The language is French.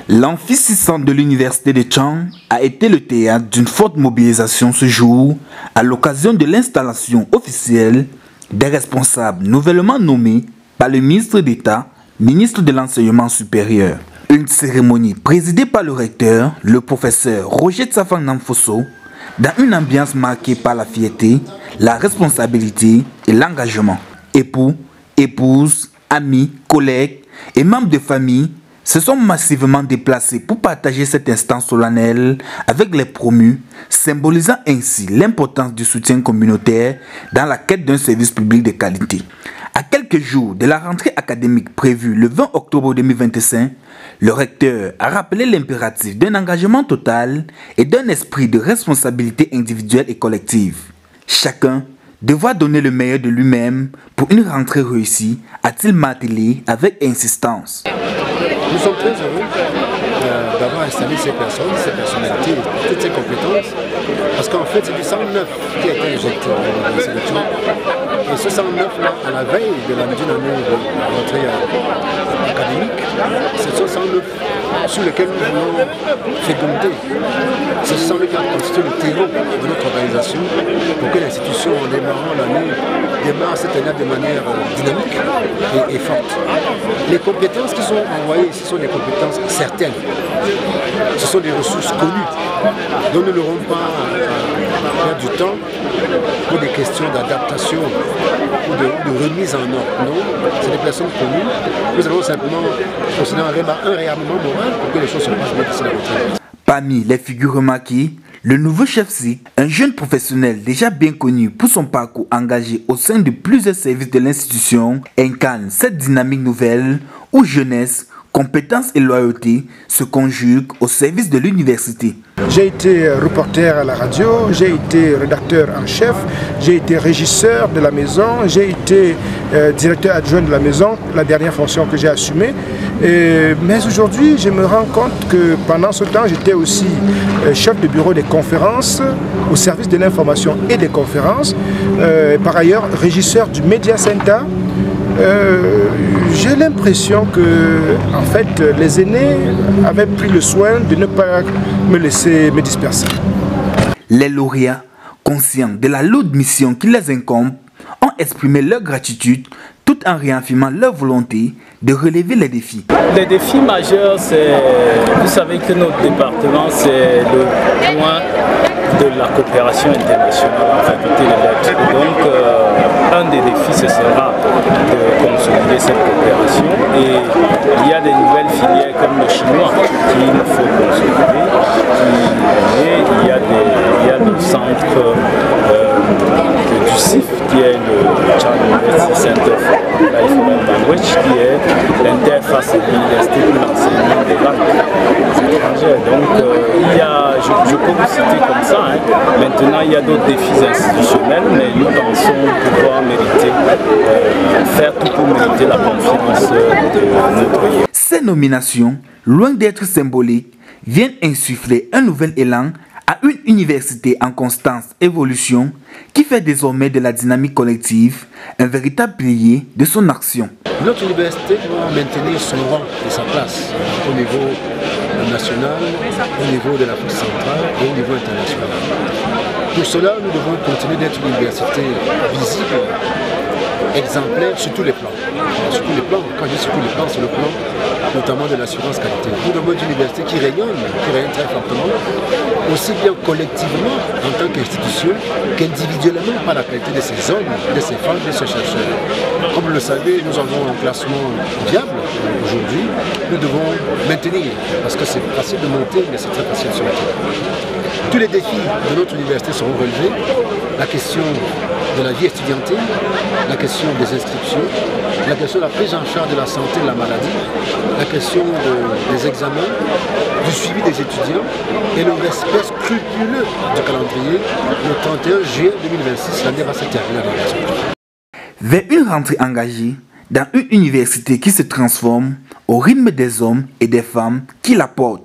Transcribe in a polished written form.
L'amphi 600 de l'université de Chang a été le théâtre d'une forte mobilisation ce jour à l'occasion de l'installation officielle des responsables nouvellement nommés par le ministre d'État, ministre de l'Enseignement supérieur. Une cérémonie présidée par le recteur, le professeur Roger Tsafang Namfosso, dans une ambiance marquée par la fierté, la responsabilité et l'engagement. Époux, épouses, amis, collègues et membres de famille se sont massivement déplacés pour partager cet instant solennel avec les promus, symbolisant ainsi l'importance du soutien communautaire dans la quête d'un service public de qualité. À quelques jours de la rentrée académique prévue le 20 octobre 2025, le recteur a rappelé l'impératif d'un engagement total et d'un esprit de responsabilité individuelle et collective. Chacun devra donner le meilleur de lui-même pour une rentrée réussie, a-t-il martelé avec insistance. Nous sommes très heureux d'avoir installé ces personnes, ces personnalités, toutes ces compétences, parce qu'en fait c'est du 109 qui a été injecté dans la sélection. Et ce 109-là, à la veille de la deuxième année de la rentrée académique, c'est ce 109 sur lequel nous voulons féconder. C'est ce 109 qui a constitué le terreau de notre organisation pour que l'institution, en démarrant l'année, démarre cette année de manière dynamique et forte. Les compétences qui sont envoyées ici sont des compétences certaines. Ce sont des ressources connues. Donc nous n'aurons pas perdre du temps pour des questions d'adaptation ou de remise en ordre. Non, c'est des personnes connues. Nous allons simplement procéder à un réarmement moral pour que les choses se passent bien d'ici la rentrée. Parmi les figures remarquées, le nouveau chef SIC, un jeune professionnel déjà bien connu pour son parcours engagé au sein de plusieurs services de l'institution, incarne cette dynamique nouvelle où jeunesse, compétences et loyauté se conjuguent au service de l'université. J'ai été reporter à la radio, j'ai été rédacteur en chef, j'ai été régisseur de la maison, j'ai été directeur adjoint de la maison, la dernière fonction que j'ai assumée. Mais aujourd'hui, je me rends compte que pendant ce temps, j'étais aussi chef de bureau des conférences, au service de l'information et des conférences. Par ailleurs, régisseur du Media Center. J'ai l'impression que, en fait, les aînés avaient pris le soin de ne pas me laisser me disperser. Les lauréats, conscients de la lourde mission qui les incombe, ont exprimé leur gratitude tout en réaffirmant leur volonté de relever les défis. Les défis majeurs, c'est, vous savez que notre département, c'est le point de la coopération internationale en faculté de lettres. Donc, un des défis, ce sera de consolider cette coopération. Et il y a des nouvelles filières comme le chinois qu'il faut consolider. Il y a le centre du CIF, qui est le Chang University Center for Life and Language, qui est l'interface de l'université pour l'enseignement des langues étrangères. Donc, je peux vous citer comme ça. Maintenant, il y a d'autres défis institutionnels, mais nous pensons pouvoir faire tout pour mériter la confiance de notre pays. Ces nominations, loin d'être symboliques, viennent insuffler un nouvel élan à une université en constante évolution qui fait désormais de la dynamique collective un véritable pilier de son action. Notre université doit maintenir son rang et sa place au niveau national, au niveau de l'Afrique centrale et au niveau international. Pour cela, nous devons continuer d'être une université visible, exemplaire sur tous les plans. Sur tous les plans, quand je dis sur tous les plans, c'est le plan notamment de l'assurance qualité. Nous devons être une université qui rayonne très fortement, aussi bien collectivement en tant qu'institution qu'individuellement par la qualité de ces hommes, de ces femmes, de ces chercheurs. Comme vous le savez, nous avons un classement viable aujourd'hui. Nous devons maintenir, parce que c'est facile de monter, mais c'est très facile de se monter. Tous les défis de notre université seront relevés. La question de la vie estudiantine, la question des inscriptions, la question de la prise en charge de la santé et de la maladie, la question des examens, du suivi des étudiants et le respect scrupuleux du calendrier. Le 31 juillet 2026, l'année va se terminer. Vers une rentrée engagée dans une université qui se transforme au rythme des hommes et des femmes qui la portent.